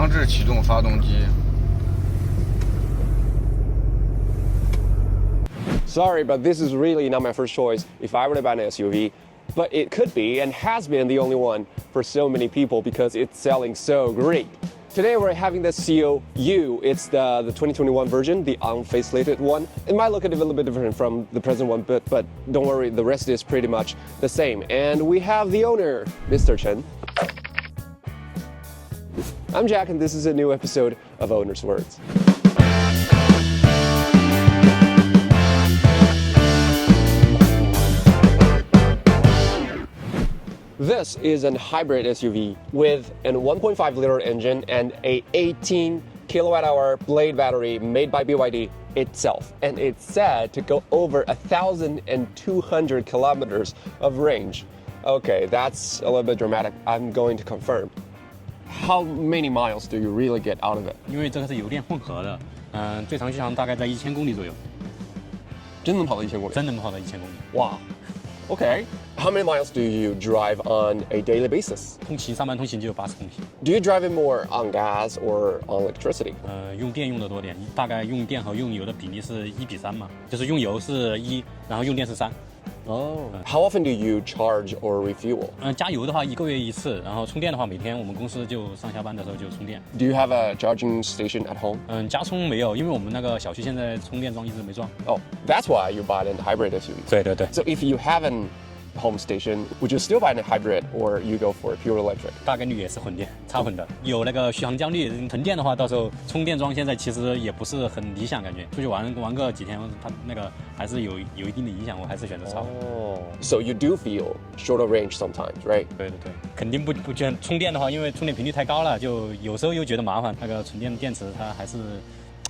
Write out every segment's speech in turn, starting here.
强制启动发动机。Sorry, but this is really not my first choice if I were to buy an SUV. But it could be and has been the only one for so many people because it's selling so great. Today we're having the CO U. It's the 2021 version, the unfacelighted one. It might look a little bit different from the present one, but don't worry, the rest is pretty much the same. And we have the owner, Mr. Chen. I'm Jack, and this is a new episode of Owner's Words. This is a hybrid SUV with a 1.5-liter engine and a 18 kilowatt-hour blade battery made by BYD itself. And it's said to go over 1,200 kilometers of range. Okay, that's a little bit dramatic. I'm going to confirm. How many miles do you really get out of it? 因为这个是油电混合的，最长续航大概在1000公里左右，真能跑到1000公里？真能跑到1000公里。哇 Okay. How many miles do you drive on a daily basis? 通勤上班通勤就有80公里。Do you drive it more on gas or on electricity? 用电用的多点，大概用电和用油的比例是1:3嘛，就是用油是1，然后用电是3。Oh. How often do you charge or refuel? 加油的话1个月1次，然后充电的话每天我们公司就上下班的时候就充电。Do you have a charging station at home? 加充没有，因为我们那个小区现在充电桩一直没装。Oh, that's why you bought an hybrid SUV. 对对对。 So if you have a home station, would you still buy a hybrid or you go for a pure electric? 大概率也是混电，插混的，有那个续航焦虑。纯电的话，到时候充电桩现在其实也不是很理想，感觉出去玩个几天，它那个还是有一定的影响，我还是选择插混。Oh, so you do feel shorter range sometimes, right? 对对对，肯定不觉得充电的话，因为充电频率太高了，就有时候又觉得麻烦。那个纯电电池它还是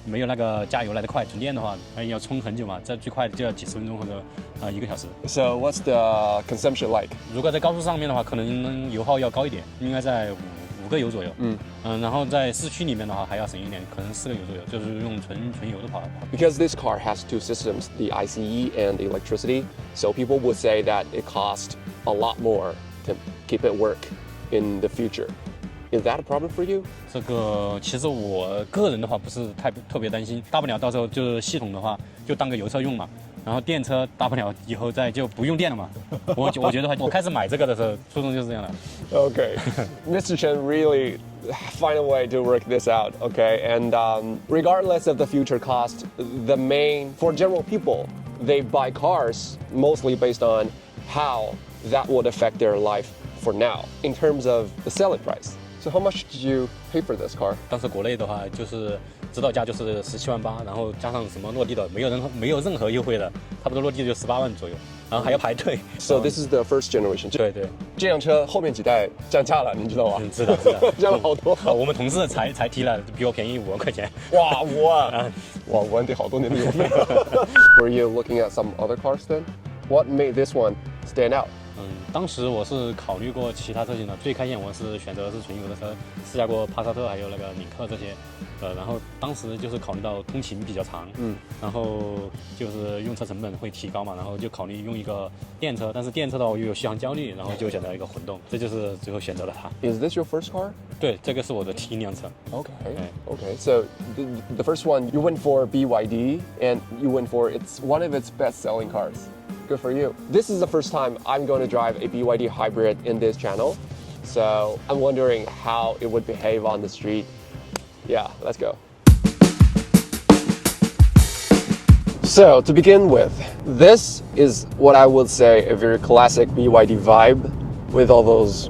没有那个加油来得快，纯电的话，要充很久嘛，这最快就要几十分钟或者1个小时。So what's the consumption like? 如果在高速上面的话，可能油耗要高一点，应该在5个油左右。然后在市区里面的话还要省一点，可能4个油左右，就是用纯油的跑。Because this car has two systems, the ICE and the electricity, so people would say that it costs a lot more to keep it work in the future. Is that a problem for you? 这个其实我个人的话不是特别担心，大不了到时候就是系统的话就当个油车用嘛，然后电车大不了以后再就不用电了嘛。我觉得我开始买这个的时候初衷就是这样的。Okay, Mr. Chen really find a way to work this out. Okay, and regardless of the future cost, the main for general people, they buy cars mostly based on how that would affect their life for now in terms of the selling price. So how much did you pay for this car? 当时国内的话就是指导价就是17.8万，然后加上什么落地的没有任何优惠的，差不多落地就18万左右，然后还要排队。So this is the first generation. 对对，这辆车后面几代降价了，你知道吗？知道。降了好多。我们同事才提了，比我便宜5万块钱。哇，5万！哇，5万得好多年的油费。Were you looking at some other cars then? What made this one stand out? 当时我是考虑过其他车型的，最开始我是选择是纯油的车，试驾过帕萨特还有那个领克这些，然后当时就是考虑到通勤比较长，然后就是用车成本会提高嘛，然后就考虑用一个电车，但是电车的话又有续航焦虑，然后就选择一个混动，这就是最后选择了它。Is this your first car? 对，这个是我的第一辆车。Okay. So the first one you went for BYD, and you went for it's one of its best-selling cars. Good for you. This is the first time I'm going to drive a BYD hybrid in this channel, so I'm wondering how it would behave on the street. Yeah, let's go. So to begin with, this is what I would say a very classic BYD vibe with all those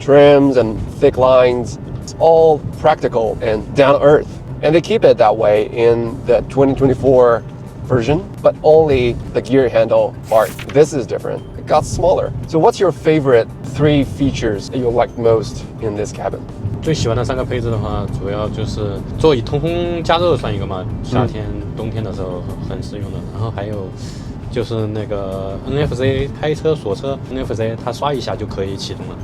trims and thick lines. It's all practical and down to earth. And they keep it that way in the 2024 version, but only the gear handle part. This is different. It got smaller. So what's your favorite 3 features that you like most in this cabin? 最喜欢的3个配置的话，主要就是座椅通风加热算一个嘛，夏天、冬天的时候很实用的。然后还有就是那个 NFC 开车锁车 NFC 它刷一下就可以启动了。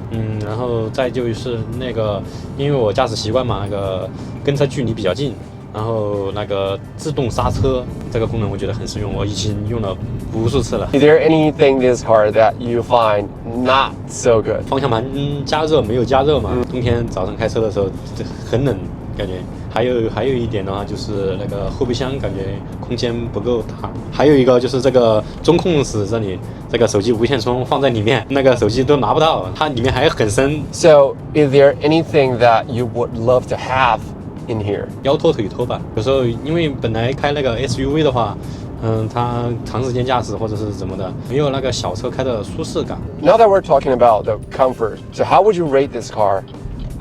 然后再就是那个，因为我驾驶习惯嘛，那个跟车距离比较近，然后那个自动刹车这个功能我觉得很实用，我已经用了无数次了。Is there anything in this car that you find not so good? 方向盘加热没有加热嘛，冬天早上开车的时候很冷，感觉。还有一点的话，就是那个后备箱感觉空间不够大。还有一个就是这个中控室这里，这个手机无线充放在里面，那个手机都拿不到，它里面还很深。So, is there anything that you would love to have in here? 腰托腿托吧，有时候因为本来开那个 SUV 的话，它长时间驾驶或者是怎么的，没有那个小车开的舒适感。Now that we're talking about the comfort, so how would you rate this car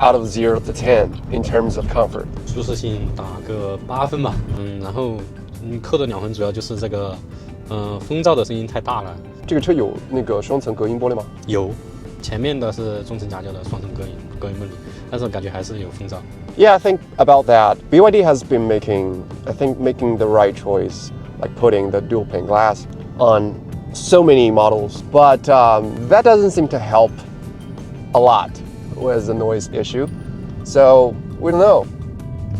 out of 0 to 10 in terms of comfort? 舒适性打个8分吧，然后扣的2分主要就是这个，风噪的声音太大了。这个车有那个双层隔音玻璃吗？有，前面的是中层夹胶的双层隔音玻璃，但是感觉还是有风噪。Yeah, I think about that. BYD has been making the right choice, like putting the dual pane glass on so many models, but that doesn't seem to help a lot with the noise issue. So we don't know.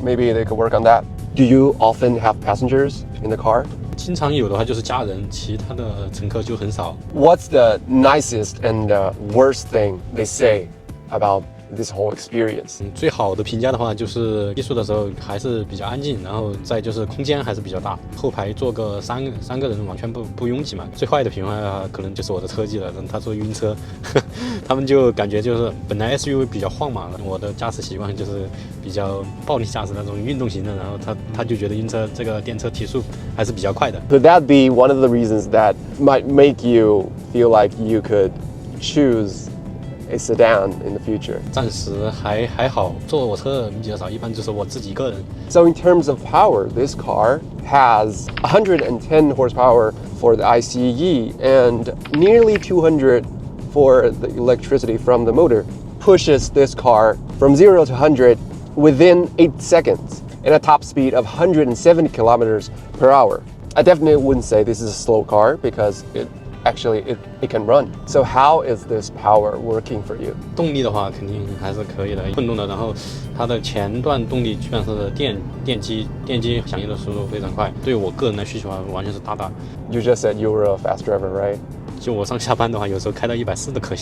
Maybe they could work on that. Do you often have passengers in the car? 经常有的话就是家人，其他的乘客就很少。What's the nicest and worst thing they say about this whole experience? 最好的评价的话就是低速的时候还是比较安静，然后再就是空间还是比较大，后排坐个三个人完全不拥挤嘛。最坏的评价可能就是我的车技了，他说晕车，他们就感觉就是本来 SUV 比较晃嘛，我的驾驶习惯就是比较暴力驾驶那种运动型的，然后他就觉得晕车，这个电车提速还是比较快的。Could that be one of the reasons that might make you feel like you could choose a sedan in the future? 暂时还好，坐我车的人比较少，一般就是我自己个人。So in terms of power, this car has 110 horsepower for the ICE and nearly 200 for the electricity from the motor. Pushes this car from 0 to 100 within 8 seconds and a top speed of 170 kilometers per hour. I definitely wouldn't say this is a slow car because it can run. So how is this power working for you? 动力的话肯定还是可以的，混动的，然后它的前段动力基本上是电机响应的速度非常快，对我个人的需求完全是大。You just said you were a fast driver, right? 就我上下班的话，有时候开到140都可以。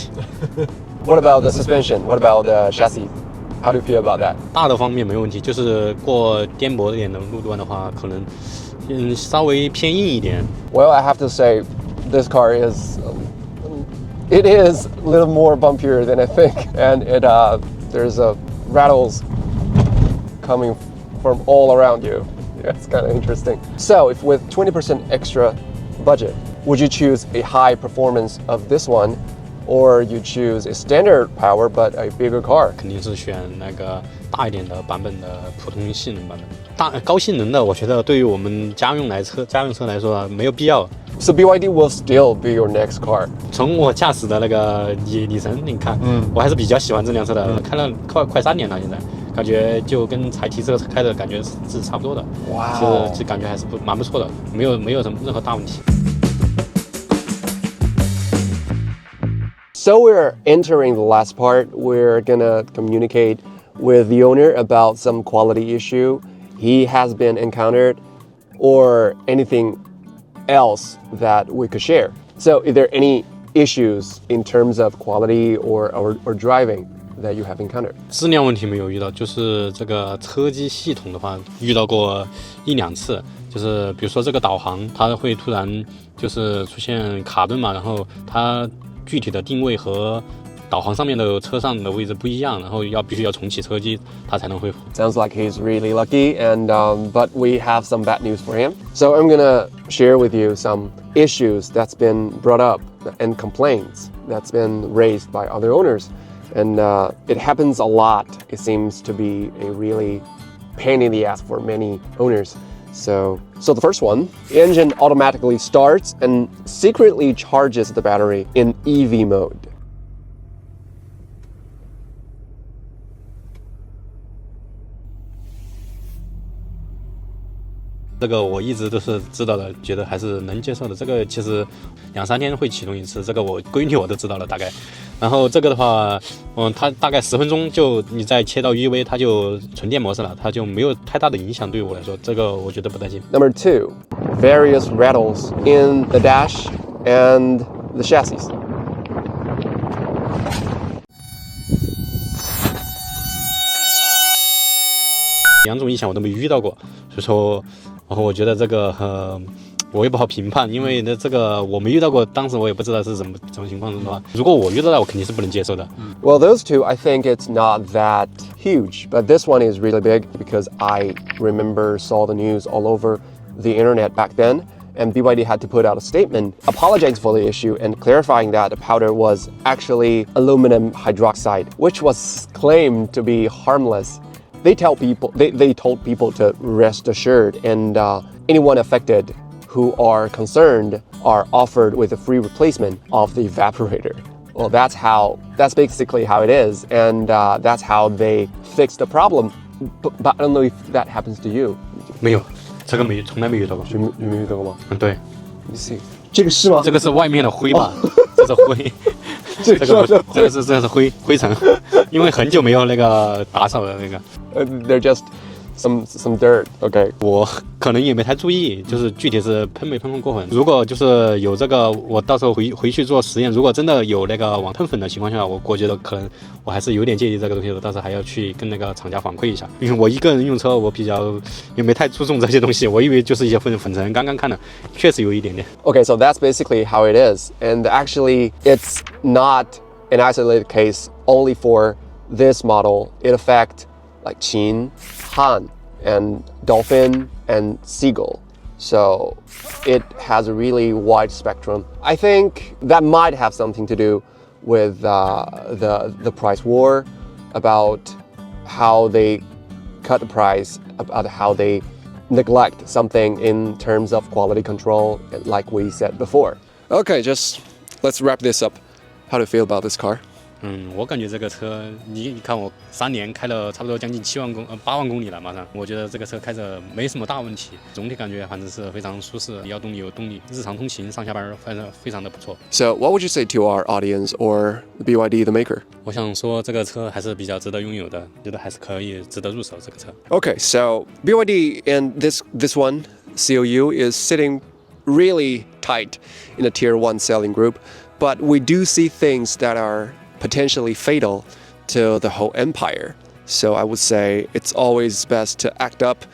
What about the suspension? What about the chassis? How do you feel about that? 大的方面没问题，就是过颠簸一点的路段的话，可能稍微偏硬一点。Well, I have to say, this car is a little more bumpier than I think, and there's rattles coming from all around you. Yeah, it's kind of interesting. So, if with 20% extra budget, would you choose a high performance of this one, or you choose a standard power but a bigger car? 肯定是选那个大一点的版本的普通性能版本。高性能的，我觉得对于我们家用车来说没有必要。So BYD will still be your next car. 从我驾驶的那个里程，你看，我还是比较喜欢这辆车的，开了快3年了，现在感觉就跟才提车开的感觉是差不多的。哇，就感觉还是蛮不错的，没有任何大问题。So we're entering the last part. We're gonna communicate with the owner about some quality issue he has been encountered or anything else that we could share. So is there any issues in terms of quality or driving that you have encountered? 质量问题没有遇到，就是这个车机系统的话遇到过1-2次，就是比如说这个导航它会突然就是出现卡顿嘛，然后它具体的定位和导航上面的车上的位置不一样，然后必须要重启车机，它才能恢复。Sounds like he's really lucky, and but we have some bad news for him. So I'm gonna share with you some issues that's been brought up and complaints that's been raised by other owners, and it happens a lot. It seems to be a really pain in the ass for many owners. So the first one, the engine automatically starts and secretly charges the battery in EV mode. 这个我一直都是知道的，觉得还是能接受的。这个其实2-3天会启动一次，这个我闺女我都知道了大概。然后这个的话，它大概10分钟就你再切到 EV， 它就纯电模式了，它就没有太大的影响对我来说，这个我觉得不担心。Number 2, various rattles in the dash and the chassis. 两种异响我都没遇到过，所以说，然后我觉得这个我也不好评判，因为呢这个我没遇到过，当时我也不知道是怎么情况的话，如果我遇到了，我肯定是不能接受的。Well, those two, I think it's not that huge, but this one is really big because I remember saw the news all over the internet back then, and BYD had to put out a statement apologizing for the issue and clarifying that the powder was actually aluminum hydroxide, which was claimed to be harmless. They told people to rest assured, and anyone affected who are concerned are offered with a free replacement of the evaporator. Well, that's basically how it is, and that's how they fix the problem. But I don't know if that happens to you. 没有，这个从来没遇到过。你没遇到过吗？对。Let me see. 这个是吗？这个是外面的灰吧？这是灰。这个是灰尘，因为很久没有那个打扫了那个。They're just some dirt. Okay. 我可能也没太注意，就是具体是喷没喷过粉。如果就是有这个，我到时候回去做实验。如果真的有那个网喷粉的情况下，我觉得可能我还是有点介意这个东西的。到时候还要去跟那个厂家反馈一下，因为我一个人用车，我比较也没太注重这些东西。我以为就是一些粉尘，刚刚看了，确实有一点点。Okay, so that's basically how it is, and actually, it's not an isolated case only for this model. It affects like Qin, Han, and Dolphin, and Seagull. So it has a really wide spectrum. I think that might have something to do with the price war, about how they cut the price, about how they neglect something in terms of quality control, like we said before. Okay, just let's wrap this up. How do you feel about this car? 我感觉这个车，你看我3年开了差不多将近8万公里了，马上，我觉得这个车开着没什么大问题，总体感觉反正是非常舒适，要动力有动力，日常通勤上下班非常的不错。So, what would you say to our audience or BYD the maker? 我想说这个车还是比较值得拥有的，觉得还是可以值得入手这个车。Okay, so BYD and this one COU is sitting really tight in a tier 1 selling group, but we do see things that are potentially fatal to the whole empire. So I would say it's always best to act up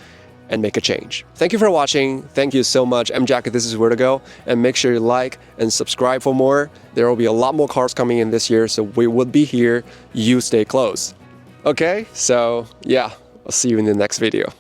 and make a change. Thank you for watching. Thank you so much. I'm Jack, this is Where to Go, and make sure you like and subscribe for more. There will be a lot more cars coming in this year, so we will be here. You stay close. Okay, so yeah, I'll see you in the next video.